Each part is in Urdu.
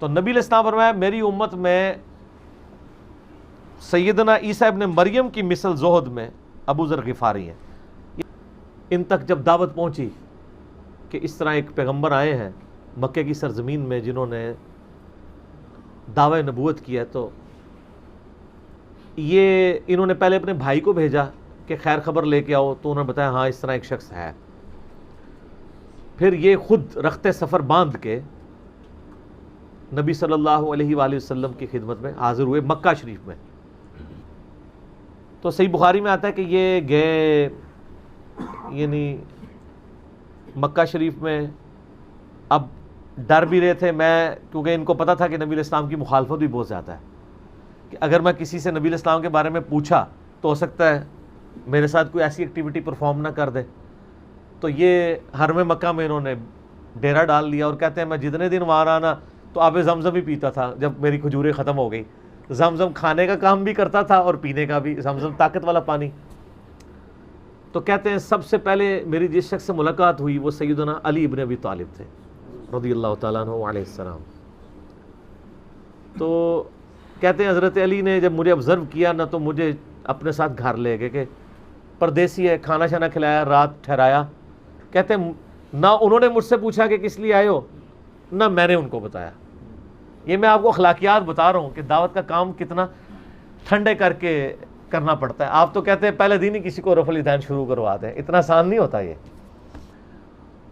تو نبی علیہ السلام فرمایا میری امت میں سیدنا عیسیٰ ابن مریم کی مثل زہد میں ابو ذر غفاری ہیں۔ ان تک جب دعوت پہنچی کہ اس طرح ایک پیغمبر آئے ہیں مکے کی سرزمین میں جنہوں نے دعوی نبوت کیا، تو یہ انہوں نے پہلے اپنے بھائی کو بھیجا کہ خیر خبر لے کے آؤ، تو انہوں نے بتایا ہاں اس طرح ایک شخص ہے۔ پھر یہ خود رخت سفر باندھ کے نبی صلی اللہ علیہ وآلہ وسلم کی خدمت میں حاضر ہوئے مکہ شریف میں۔ تو صحیح بخاری میں آتا ہے کہ یہ گئے یعنی مکہ شریف میں، اب ڈر بھی رہے تھے، میں کیونکہ ان کو پتا تھا کہ نبی علیہ السلام کی مخالفت بھی بہت زیادہ ہے، کہ اگر میں کسی سے نبی علیہ السلام کے بارے میں پوچھا تو ہو سکتا ہے میرے ساتھ کوئی ایسی ایکٹیویٹی پرفارم نہ کر دے۔ تو یہ حرم مکہ میں انہوں نے ڈیرا ڈال لیا، اور کہتے ہیں میں جتنے دن وہاں رہا نا تو آب زمزم ہی پیتا تھا جب میری کھجوریں ختم ہو گئی۔ زمزم کھانے کا کام بھی کرتا تھا اور پینے کا بھی، زمزم طاقت والا پانی۔ تو کہتے ہیں سب سے پہلے میری جس شخص سے ملاقات ہوئی وہ سیدنا علی ابن ابی طالب تھے رضی اللہ تعالیٰ عنہ علیہ السلام۔ تو کہتے ہیں حضرت علی نے جب مجھے آبزرو کیا نہ تو مجھے اپنے ساتھ گھر لے گئے، کہ پردیسی ہے، کھانا شانا کھلایا، رات ٹھہرایا۔ کہتے ہیں نہ انہوں نے مجھ سے پوچھا کہ کس لیے آئے ہو، نہ میں نے ان کو بتایا۔ یہ میں آپ کو اخلاقیات بتا رہا ہوں کہ دعوت کا کام کتنا ٹھنڈے کر کے کرنا پڑتا ہے۔ آپ تو کہتے ہیں پہلے دن ہی کسی کو رفع الیدین شروع کروا دیں، اتنا آسان نہیں ہوتا یہ۔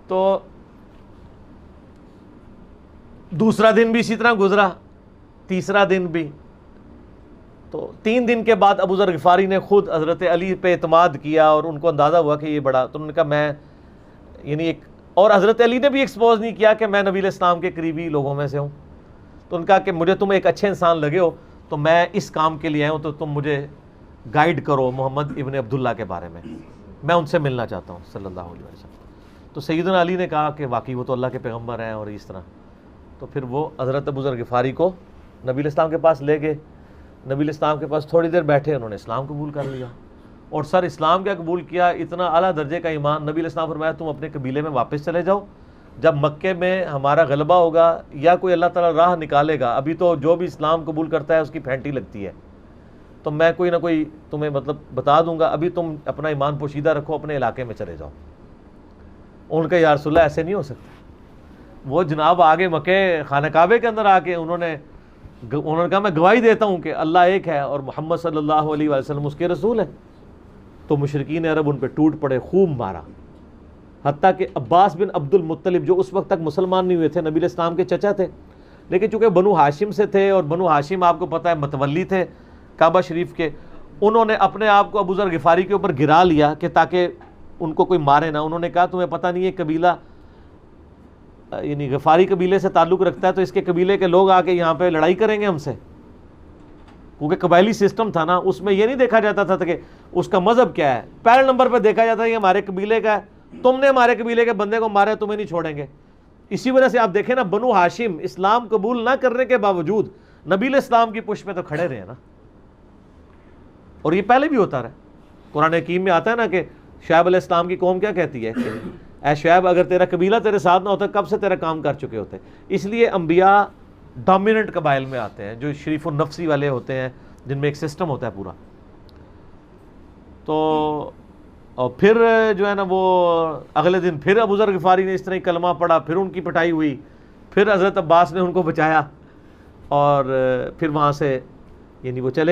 تو دوسرا دن بھی اسی طرح گزرا، تیسرا دن بھی۔ تو 3 دن کے بعد ابو ذر غفاری نے خود حضرت علی پہ اعتماد کیا، اور ان کو اندازہ ہوا کہ یہ بڑا، تو انہوں نے کہا میں یعنی ایک، اور حضرت علی نے بھی ایکسپوز نہیں کیا کہ میں نبی علیہ السلام کے قریبی لوگوں میں سے ہوں۔ تو ان کا کہ مجھے تم ایک اچھے انسان لگے ہو تو میں اس کام کے لیے آیا ہوں، تو تم مجھے گائیڈ کرو محمد ابن عبداللہ کے بارے میں ان سے ملنا چاہتا ہوں صلی اللہ علیہ وسلم۔ تو سیدنا علی نے کہا کہ واقعی وہ تو اللہ کے پیغمبر ہیں، اور اس طرح۔ تو پھر وہ حضرت ابو ذر غفاری کو نبی علیہ السلام کے پاس لے گئے۔ نبی علیہ السلام کے پاس تھوڑی دیر بیٹھے، انہوں نے اسلام قبول کر لیا، اور سر اسلام کیا قبول کیا، اتنا اعلیٰ درجے کا ایمان۔ نبی علیہ السلام فرمایا تم اپنے قبیلے میں واپس چلے جاؤ، جب مکے میں ہمارا غلبہ ہوگا یا کوئی اللہ تعالیٰ راہ نکالے گا، ابھی تو جو بھی اسلام قبول کرتا ہے اس کی پھینٹی لگتی ہے، تو میں کوئی نہ کوئی تمہیں مطلب بتا دوں گا، ابھی تم اپنا ایمان پوشیدہ رکھو، اپنے علاقے میں چلے جاؤ۔ ان کا یا رسول اللہ ایسے نہیں ہو سکتا۔ وہ جناب آگے مکے خانہ کعبے کے اندر آ کے انہوں نے کہا میں گواہی دیتا ہوں کہ اللہ ایک ہے اور محمد صلی اللہ علیہ وسلم اس کے رسول ہیں۔ تو مشرکین عرب ان پہ ٹوٹ پڑے، خوب مارا، حتیٰ کہ عباس بن عبد المطلب جو اس وقت تک مسلمان نہیں ہوئے تھے، نبی علیہ السلام کے چچا تھے، لیکن چونکہ بنو ہاشم سے تھے، اور بنو ہاشم آپ کو پتہ ہے متولی تھے کعبہ شریف کے، انہوں نے اپنے آپ کو ابو ذر غفاری کے اوپر گرا لیا کہ تاکہ ان کو کوئی مارے نہ۔ انہوں نے کہا تمہیں پتہ نہیں ہے قبیلہ یعنی غفاری قبیلے سے تعلق رکھتا ہے، تو اس کے قبیلے کے لوگ آ کے یہاں پہ لڑائی کریں گے ہم سے، کیونکہ قبائلی سسٹم تھا نا، اس میں یہ نہیں دیکھا جاتا تھا کہ اس کا مذہب کیا ہے، پہلے نمبر پہ دیکھا جاتا ہے یہ ہمارے قبیلے کا ہے، تم نے ہمارے قبیلے کے بندے کو مارا، تمہیں نہیں چھوڑیں گے۔ اسی وجہ سے آپ دیکھیں نا بنو ہاشم اسلام قبول نہ کرنے کے باوجود نبی علیہ السلام کی پشت میں تو کھڑے رہے نا، اور یہ پہلے بھی ہوتا رہا۔ قرآن حکیم میں آتا ہے نا کہ شعیب علیہ السلام کی قوم کیا کہتی ہے کہ اے شعیب اگر تیرا قبیلہ تیرے ساتھ نہ ہوتا کب سے تیرا کام کر چکے ہوتے۔ اس لیے انبیاء ڈومیننٹ قبائل میں آتے ہیں جو شریف النفسی والے ہوتے ہیں، جن میں ایک سسٹم ہوتا ہے پورا۔ تو اور پھر جو ہے نا وہ اگلے دن پھر ابو ذر غفاری نے اس طرح کلمہ پڑھا، پھر ان کی پٹائی ہوئی، پھر حضرت عباس نے ان کو بچایا، اور پھر وہاں سے یعنی وہ چلے